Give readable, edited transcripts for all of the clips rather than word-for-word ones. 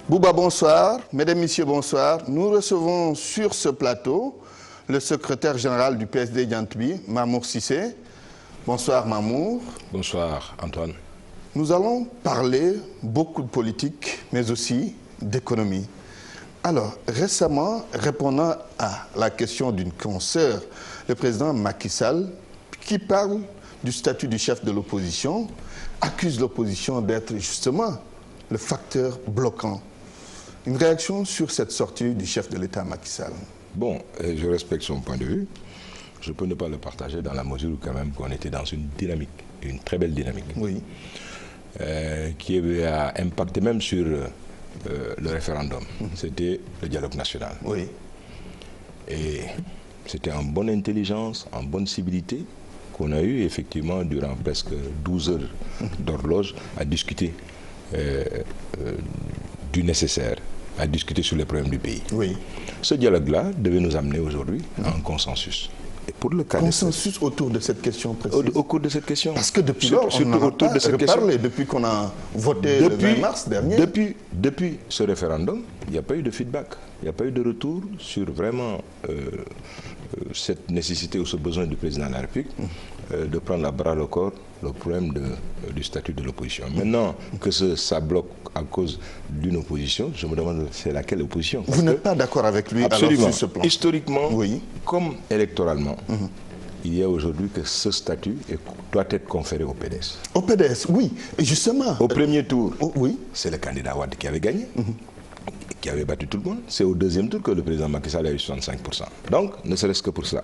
Bouba, bonsoir. Mesdames, Messieurs, bonsoir. Nous recevons sur ce plateau le secrétaire général du PSD Diantoubi, Mamour Cissé. Bonsoir Mamour. Bonsoir Antoine. Nous allons parler beaucoup de politique, mais aussi d'économie. Alors, récemment, répondant à la question d'une consoeur, le président Macky Sall, qui parle du statut du chef de l'opposition, accuse l'opposition d'être justement le facteur bloquant. Une réaction sur cette sortie du chef de l'État Macky Sall? Bon, je respecte son point de vue. Je peux ne pas le partager dans la mesure où quand même qu'on était dans une dynamique, une très belle dynamique. Oui. Qui a impacté même sur le référendum. C'était le dialogue national. Oui. Et c'était en bonne intelligence, en bonne civilité qu'on a eu effectivement durant presque 12 heures d'horloge à discuter du nécessaire, à discuter sur les problèmes du pays. Oui. Ce dialogue-là devait nous amener aujourd'hui à un consensus. Et pour le cas consensus autour de cette question précise. Au cours de cette question. Parce que depuis lors, on n'a pas reparlé, depuis qu'on a voté le 20 mars dernier. Depuis ce référendum, il n'y a pas eu de feedback. Il n'y a pas eu de retour sur vraiment cette nécessité ou ce besoin du président de la République de prendre à bras le corps le problème du statut de l'opposition. Maintenant que ça bloque à cause d'une opposition, je me demande c'est laquelle opposition. Vous n'êtes pas d'accord avec lui absolument, alors, sur ce plan? Historiquement, oui, comme électoralement, il y a aujourd'hui que ce statut doit être conféré au PDS. Au PDS, oui. Et justement... Au premier tour, oui, c'est le candidat Wade qui avait gagné, qui avait battu tout le monde. C'est au deuxième tour que le président Macky Sall a eu 65%. Donc, ne serait-ce que pour cela.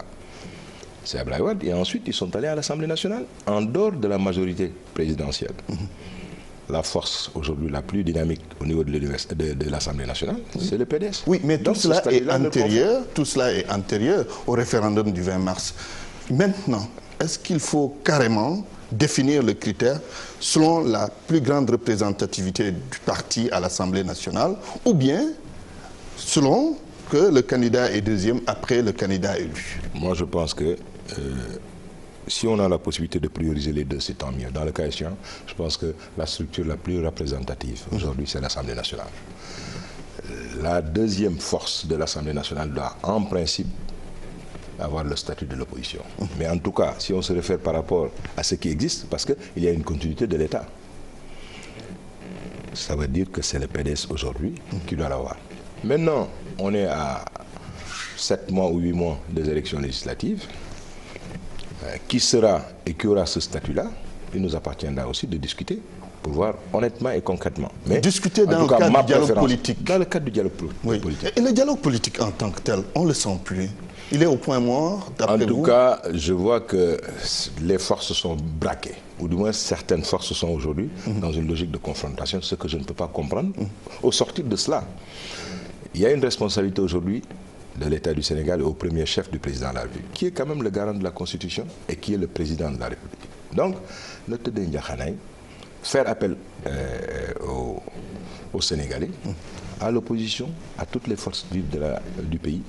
C'est Abdoulaye Wade. Et ensuite, ils sont allés à l'Assemblée nationale, en dehors de la majorité présidentielle. La force aujourd'hui la plus dynamique au niveau de l'Assemblée nationale, c'est le PDS. Oui, mais tout cela est antérieur au référendum du 20 mars. Maintenant, est-ce qu'il faut carrément définir le critère selon la plus grande représentativité du parti à l'Assemblée nationale, ou bien selon que le candidat est deuxième après le candidat élu? Moi, je pense que si on a la possibilité de prioriser les deux, c'est tant mieux. Dans le cas échéant, je pense que la structure la plus représentative aujourd'hui, c'est l'Assemblée nationale. La deuxième force de l'Assemblée nationale doit, en principe, avoir le statut de l'opposition. Mais en tout cas, si on se réfère par rapport à ce qui existe, parce qu'il y a une continuité de l'État, ça veut dire que c'est le PDS aujourd'hui qui doit l'avoir. Maintenant, on est à 7 mois ou 8 mois des élections législatives. Qui sera et qui aura ce statut-là, il nous appartiendra aussi de discuter pour voir honnêtement et concrètement. Mais discuter dans le cadre du dialogue politique. Dans le cadre du dialogue politique. Et le dialogue politique en tant que tel, on ne le sent plus. Il est au point mort, d'après vous? En tout cas, je vois que les forces sont braquées, ou du moins certaines forces sont aujourd'hui dans une logique de confrontation, ce que je ne peux pas comprendre. Au sortir de cela, il y a une responsabilité aujourd'hui de l'État du Sénégal et au premier chef du président de la République, qui est quand même le garant de la Constitution et qui est le président de la République. Donc, notre Ndiakhanaï, faire appel aux Sénégalais, à l'opposition, à toutes les forces vives du pays,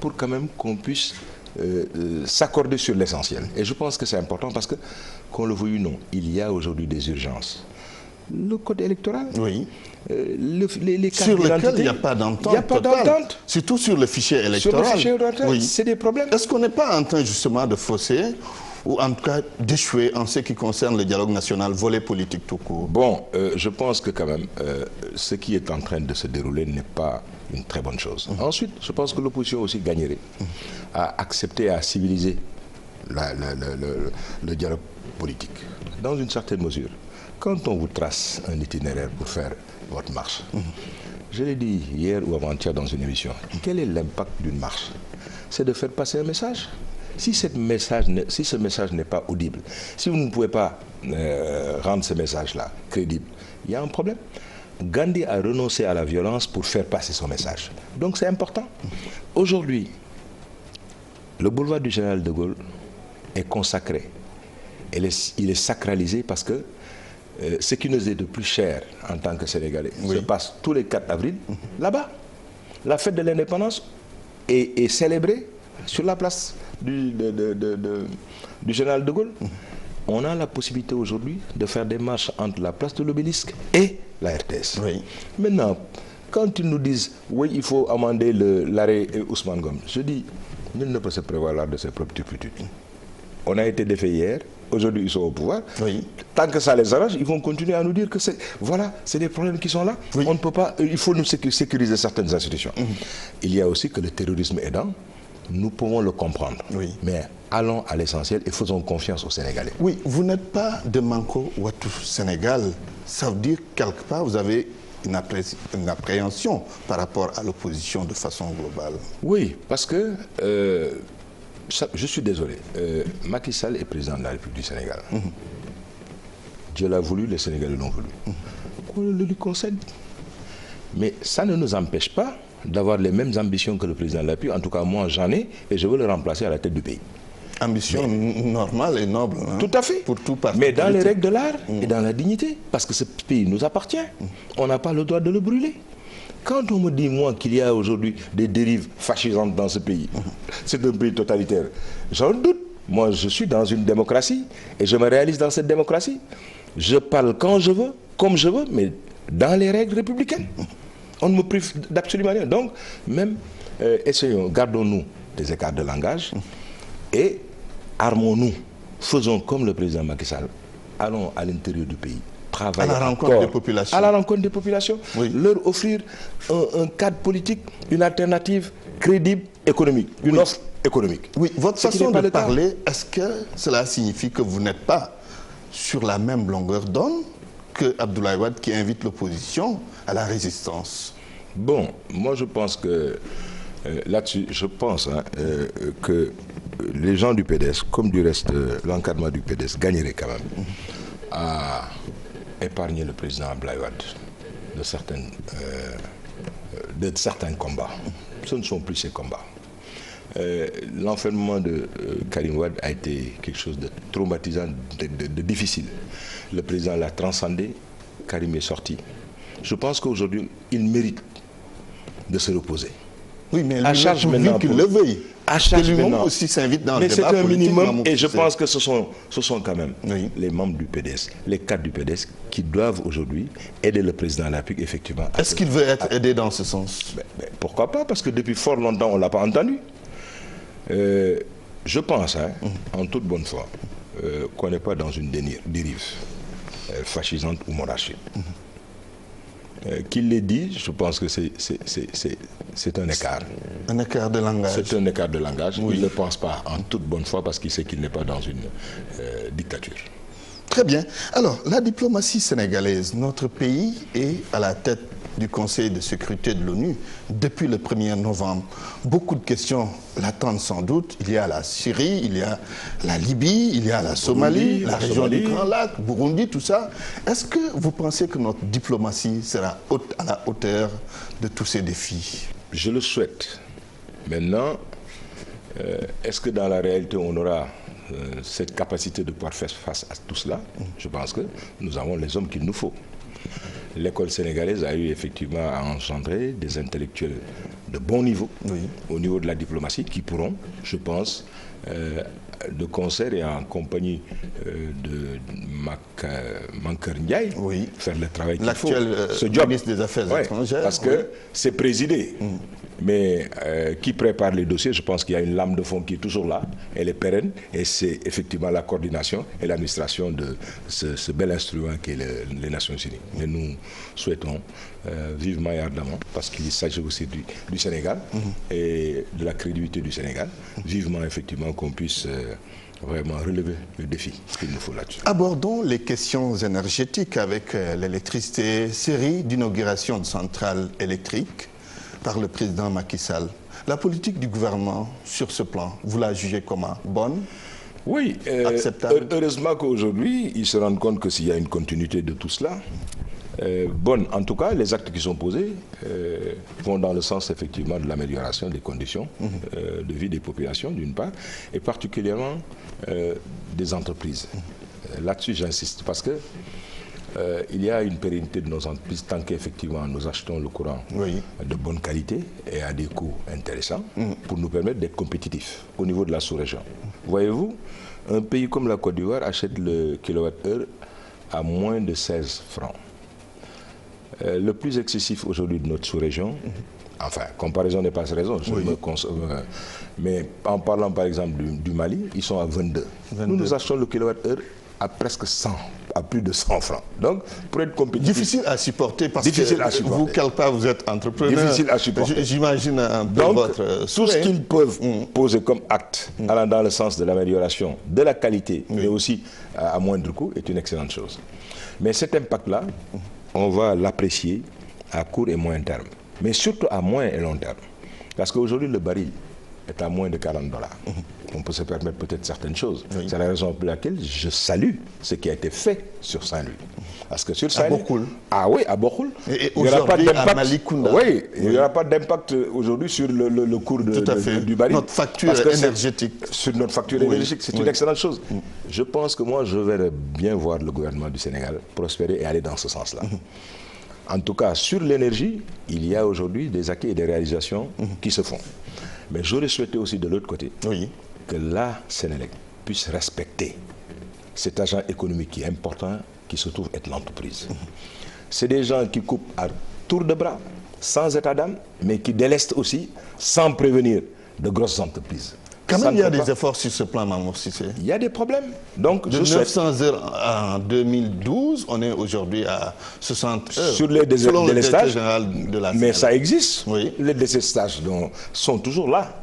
pour quand même qu'on puisse s'accorder sur l'essentiel. Et je pense que c'est important parce que, qu'on le veuille ou non, il y a aujourd'hui des urgences. Le code électoral, oui. Les cartes sur lequel il n'y a pas d'entente. Il n'y a pas d'entente. Surtout sur le fichier électoral. Sur le fichier électoral, oui. C'est des problèmes. Est-ce qu'on n'est pas en train justement de fausser, ou en tout cas d'échouer en ce qui concerne le dialogue national, volet politique tout court? Bon, je pense que quand même, ce qui est en train de se dérouler n'est pas une très bonne chose. Ensuite, je pense que l'opposition aussi gagnerait à accepter, à civiliser le dialogue politique, dans une certaine mesure. Quand on vous trace un itinéraire pour faire votre marche, je l'ai dit hier ou avant-hier dans une émission, quel est l'impact d'une marche? C'est de faire passer un message. Si ce message n'est pas audible, si vous ne pouvez pas rendre ce message-là crédible, il y a un problème. Gandhi a renoncé à la violence pour faire passer son message. Donc c'est important. Aujourd'hui, le boulevard du Général de Gaulle est consacré. Il est sacralisé parce que ce qui nous est de plus cher en tant que Sénégalais se passe tous les 4 avril là-bas. La fête de l'indépendance est célébrée sur la place du Général de Gaulle. On a la possibilité aujourd'hui de faire des marches entre la place de l'Obélisque et la RTS. Oui. Maintenant, quand ils nous disent, oui, il faut amender l'arrêt Ousmane Ngom, je dis, nul ne peut se prévaloir de ses propres turpitudes. On a été défait hier, aujourd'hui ils sont au pouvoir. Oui. Tant que ça les arrange, ils vont continuer à nous dire que c'est des problèmes qui sont là. Oui. On ne peut pas, il faut nous sécuriser certaines institutions. Il y a aussi que le terrorisme aidant, nous pouvons le comprendre. Oui. Mais allons à l'essentiel et faisons confiance aux Sénégalais. Oui, vous n'êtes pas de Manko Wattu Sénégal. Ça veut dire quelque part vous avez une appréhension par rapport à l'opposition de façon globale. Oui, parce que, je suis désolé, Macky Sall est président de la République du Sénégal. Dieu l'a voulu, les Sénégalais l'ont voulu. On le lui concède. Mais ça ne nous empêche pas d'avoir les mêmes ambitions que le président de la République. En tout cas, moi, j'en ai et je veux le remplacer à la tête du pays. Ambition normale et noble. Hein, tout à fait. Pour tout parti mais dans politique. les règles de l'art et dans la dignité. Parce que ce pays nous appartient. On n'a pas le droit de le brûler. Quand on me dit, moi, qu'il y a aujourd'hui des dérives fascisantes dans ce pays, c'est un pays totalitaire, j'en doute. Moi, je suis dans une démocratie et je me réalise dans cette démocratie. Je parle quand je veux, comme je veux, mais dans les règles républicaines. On ne me prive d'absolument rien. Donc, même, essayons, gardons-nous des écarts de langage et armons-nous. Faisons comme le président Macky Sall. Allons à l'intérieur du pays. À la rencontre des populations. À la rencontre des populations. Oui. Leur offrir un cadre politique, une alternative crédible, économique, une offre économique. Oui, votre façon de parler, est-ce que cela signifie que vous n'êtes pas sur la même longueur d'onde que Abdoulaye Wade qui invite l'opposition à la résistance? Bon, moi je pense que là-dessus, je pense que les gens du PDS, comme du reste, l'encadrement du PDS, gagneraient quand même à épargner le président Abdoulaye Wade de certains combats. Ce ne sont plus ces combats. L'enfermement de Karim Wade a été quelque chose de traumatisant, de difficile. Le président l'a transcendé, Karim est sorti. Je pense qu'aujourd'hui, il mérite de se reposer. Oui, mais à charge maintenant qu'il le veuille. À charge lui-même maintenant. aussi s'invite dans le débat politique. Mais c'est un minimum politique, et je pense que ce sont quand même oui. les membres du PDS, les cadres du PDS qui doivent aujourd'hui aider le président de la République effectivement. Est-ce qu'il veut être aidé dans ce sens? Pourquoi pas? Parce que depuis fort longtemps, on ne l'a pas entendu. Je pense, en toute bonne foi, qu'on n'est pas dans une dérive fascisante ou monarchique. Qu'il l'ait dit, je pense que c'est un écart. Un écart de langage. C'est un écart de langage. Oui. Il ne le pense pas en toute bonne foi parce qu'il sait qu'il n'est pas dans une dictature. Très bien. Alors, la diplomatie sénégalaise, notre pays est à la tête du Conseil de sécurité de l'ONU depuis le 1er novembre. Beaucoup de questions l'attendent sans doute. Il y a la Syrie, il y a la Libye, il y a la Somalie, la région du Grand Lac, Burundi, tout ça. Est-ce que vous pensez que notre diplomatie sera à la hauteur de tous ces défis? Je le souhaite. Maintenant, est-ce que dans la réalité, on aura cette capacité de pouvoir faire face à tout cela? Je pense que nous avons les hommes qu'il nous faut. L'école sénégalaise a eu effectivement à engendrer des intellectuels de bon niveau, oui. Au niveau de la diplomatie, qui pourront, je pense, de concert et en compagnie de Mankeur Ndiaye, oui. faire le travail qu'il faut. L'actuel ministre des Affaires étrangères. Parce que c'est présidé. Mais qui prépare les dossiers, je pense qu'il y a une lame de fond qui est toujours là, elle est pérenne, et c'est effectivement la coordination et l'administration de ce bel instrument qu'est les Nations Unies. Mais nous souhaitons vivement et ardemment, parce qu'il s'agit aussi du Sénégal et de la crédibilité du Sénégal, vivement effectivement qu'on puisse vraiment relever le défi qu'il nous faut là-dessus. Abordons les questions énergétiques avec l'électricité, série d'inauguration de centrales électriques par le président Macky Sall. La politique du gouvernement sur ce plan, vous la jugez comment? Bonne? Oui, acceptable? Heureusement qu'aujourd'hui, ils se rendent compte que s'il y a une continuité de tout cela, bonne. En tout cas, les actes qui sont posés vont dans le sens effectivement de l'amélioration des conditions de vie des populations, d'une part, et particulièrement des entreprises. Là-dessus, j'insiste, parce que il y a une pérennité de nos entreprises tant qu'effectivement nous achetons le courant de bonne qualité et à des coûts intéressants pour nous permettre d'être compétitifs au niveau de la sous-région. Voyez-vous, un pays comme la Côte d'Ivoire achète le kilowattheure à moins de 16 francs. le plus excessif aujourd'hui de notre sous-région, enfin, comparaison n'est pas raison, mais en parlant par exemple du Mali, ils sont à 22. Nous achetons le kilowattheure à presque 100, à plus de 100 francs. Donc, pour être compétitif... Difficile à supporter parce que vous, quelque part, vous êtes entrepreneur. Difficile à supporter. J'imagine un peu donc, votre... tout ce qu'ils peuvent poser comme acte allant dans le sens de l'amélioration de la qualité, mais aussi à moindre coût, est une excellente chose. Mais cet impact-là, on va l'apprécier à court et moyen terme, mais surtout à moyen et long terme. Parce qu'aujourd'hui, le baril est à moins de 40 $. On peut se permettre peut-être certaines choses. C'est la raison pour laquelle je salue ce qui a été fait sur Saint-Louis. Parce que sur Saint-Louis... À Bokoul. Ah oui, à Bokoul. Et aujourd'hui, à Malikounda. Oui, il n'y aura pas d'impact aujourd'hui sur le cours du baril. Notre facture énergétique. Sur notre facture énergétique, c'est une excellente chose. Je pense que moi, je verrais bien voir le gouvernement du Sénégal prospérer et aller dans ce sens-là. En tout cas, sur l'énergie, il y a aujourd'hui des acquis et des réalisations qui se font. Mais j'aurais souhaité aussi de l'autre côté que la Sénélec puisse respecter cet agent économique qui est important, qui se trouve être l'entreprise. C'est des gens qui coupent à tour de bras, sans état d'âme, mais qui délestent aussi, sans prévenir, de grosses entreprises. Quand même, il y a des efforts sur ce plan, Mamour Cissé. Il y a des problèmes. Donc, de 900 heures en 2012, on est aujourd'hui à 60 heures. Sur les délestages, de la mais ça existe. Oui. Les délestages sont toujours là.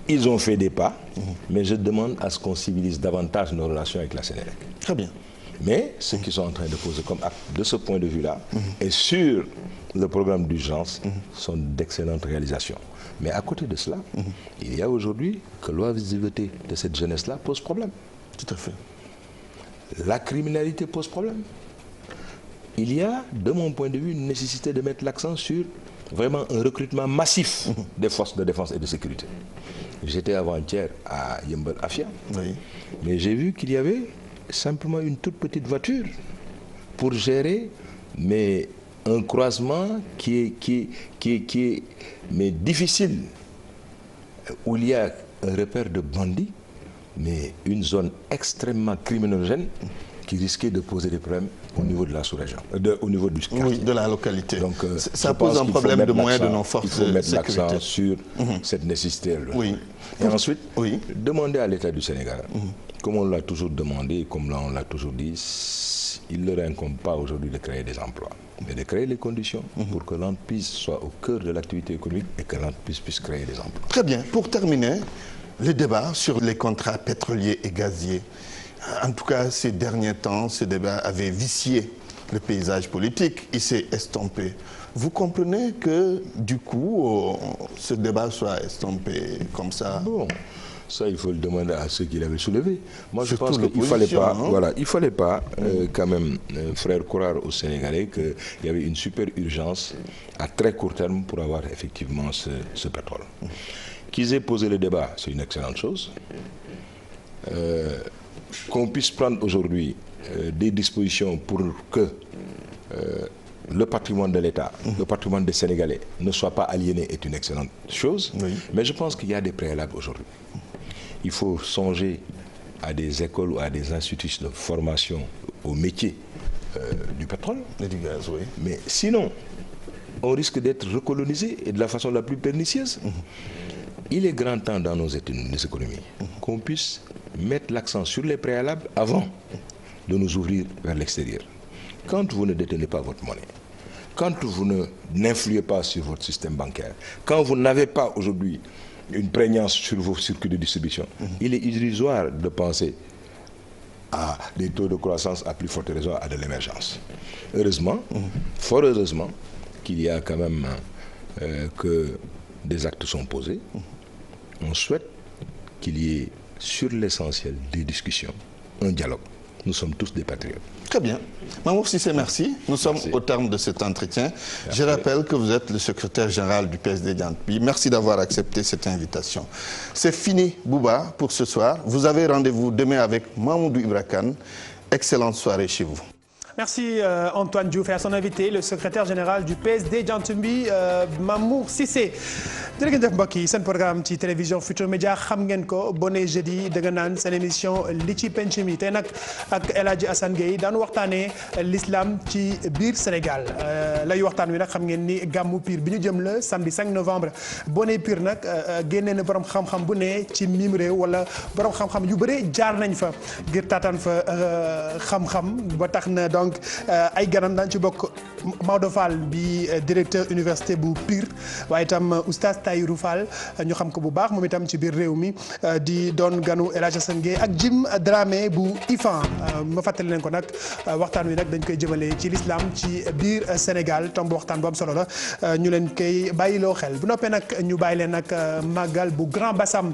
Ils ont fait des pas, mais je demande à ce qu'on civilise davantage nos relations avec la Sénélec. Très bien. Mais ce qu'ils sont en train de poser comme acte de ce point de vue-là, et sur le programme d'urgence, sont d'excellentes réalisations. Mais à côté de cela, il y a aujourd'hui que l'oisiveté de cette jeunesse-là pose problème. Tout à fait. La criminalité pose problème. Il y a, de mon point de vue, une nécessité de mettre l'accent sur vraiment un recrutement massif des forces de défense et de sécurité. J'étais avant-hier à Yembel Afia, mais j'ai vu qu'il y avait simplement une toute petite voiture pour gérer un croisement qui est mais difficile, où il y a un repère de bandits, mais une zone extrêmement criminogène qui risquait de poser des problèmes au niveau de la sous-région, au niveau du quartier. Oui, de la localité. Donc, ça pose un problème de moyens de nos forces de sécurité. Il faut mettre l'accent sur cette nécessité. Oui. Et ensuite, demander à l'État du Sénégal, comme on l'a toujours demandé, comme on l'a toujours dit, il ne leur incombe pas aujourd'hui de créer des emplois, mais de créer les conditions pour que l'entreprise soit au cœur de l'activité économique et que l'entreprise puisse créer des emplois. Très bien. Pour terminer, le débat sur les contrats pétroliers et gaziers. En tout cas, ces derniers temps, ce débat avait vicié le paysage politique. Il s'est estompé. Vous comprenez que, du coup, ce débat soit estompé comme ça? Bon, ça, il faut le demander à ceux qui l'avaient soulevé. Moi, je pense qu'il ne fallait pas, il fallait pas quand même faire croire aux Sénégalais qu'il y avait une super urgence à très court terme pour avoir effectivement ce pétrole. Qu'ils aient posé le débat, c'est une excellente chose. Qu'on puisse prendre aujourd'hui des dispositions pour que le patrimoine de l'État, le patrimoine des Sénégalais ne soit pas aliéné est une excellente chose. Mais je pense qu'il y a des préalables aujourd'hui. Il faut songer à des écoles ou à des instituts de formation au métier du pétrole et du gaz, oui. Mais sinon, on risque d'être recolonisé et de la façon la plus pernicieuse. Il est grand temps dans nos économies qu'on puisse mettre l'accent sur les préalables avant de nous ouvrir vers l'extérieur. Quand vous ne détenez pas votre monnaie, quand vous n'influez pas sur votre système bancaire, quand vous n'avez pas aujourd'hui une prégnance sur vos circuits de distribution, il est illusoire de penser à des taux de croissance à plus forte raison à de l'émergence. Heureusement, fort heureusement, qu'il y a quand même que des actes sont posés. On souhaite qu'il y ait sur l'essentiel des discussions, un dialogue. Nous sommes tous des patriotes. Très bien. Mamour Cissé, merci. Nous sommes au terme de cet entretien. Merci. Je rappelle que vous êtes le secrétaire général du PSD Diantpi. Merci d'avoir accepté cette invitation. C'est fini, Bouba, pour ce soir. Vous avez rendez-vous demain avec Mamoudou Ibra Kane. Excellente soirée chez vous. Merci Antoine Diouf et à son invité le secrétaire général du PSD Diantumbi Mamour Cissé. jërë ngeen jëf mbokk yi seen programme ci télévision Futurs Médias xam ngeen ko bone jeudi da nga naan seen émission li ci penc mi tey nag ak El Hadji Assane Gueye daanu waxtaanee l'islam ci biir Sénégal lay waxtaan wi nag xam ngeen ni gàmmu Pire bi ñu jëm la samedi 5 novembre bone Pire nag génnee na borom xam-xam bu ne ci mim réew wala borom xam-xam yu bëre jaar nañ fa ngir taataan fa xam-xam ba tax na donc ay ganam daan ci bokk Maodo Fall bi directeur université bu Pire waaye itam oustaz Tahirou Fall ñu xam ko bu baax moom itam ci biir réew mi di doon ganu El Hadji Assane Gueye ak Jim Dramé bu IFAN ma fàttali leen ko nag waxtaan wi nag dañ koy jëmale ci l'islam ci biir Sénégal tomb waxtaan bu am solo la ñu leen koy bàyyiloo xel bu noppee nag ñu bàyyi leen nag màggal bu Grand Bassam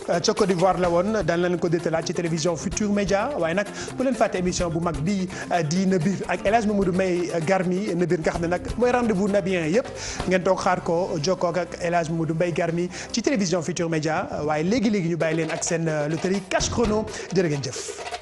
ca Côte d'Ivoire la woon daan leen ko détalaat ci télévision Futurs Médias waaye nag bu leen fàtte émission bu mag bi di Nabir ak El Hadji Mamadou Mbaye Garmi Nabir nga xam ne nag mooy rendez-vous nabien yëpp ngeen toog xaar ko jokkoo ak El Hadji Mamadou Mbaye Garmi ci télévision Futurs Médias waaye léegi-léegi ñu bàyyi leen ak seen loterie cash chrono jërë ngeen jëf